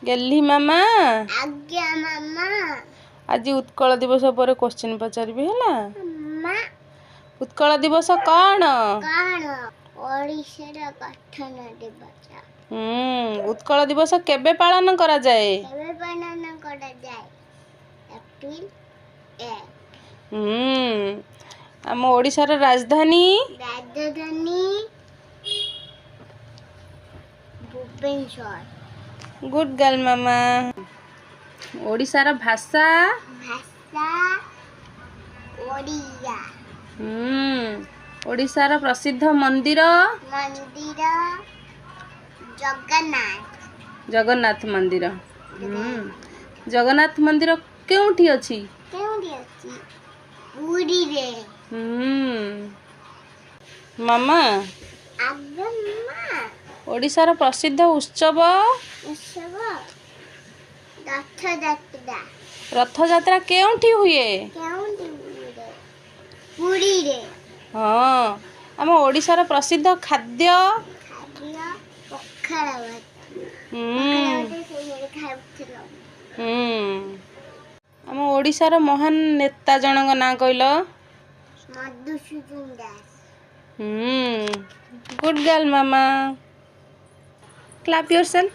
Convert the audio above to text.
गेली मामा आज्ञा मामा आज उत्कल दिवस पर क्वेश्चन पचारिबी हैला। मामा उत्कल दिवस कौन? कौन ओडिशार गठन दिवस। उत्कल दिवस केबे पालन करा जाए? केबे पालन करा जाए? एप्रिल 1। आम ओडिशार राजधानी भुवनेश्वर। गुड गर्ल मामा। ओडिशार भाषा ओडिया। ओडिशार प्रसिद्ध मंदिर जगन्नाथ। जगन्नाथ मंदिर। जगन्नाथ मंदिर केउठी अछि? पुरी रे। मामा ओडिशार प्रसिद्ध उत्सव रथ यात्रा केउठी हुए? पुरी रे। हाँ आम ओडिशार प्रसिद्ध खाद्य पखाल आम ओडिशार महान नेता जनक ना कहल? मधुसूदन दास। गुड गर्ल मामा। Clap yourself.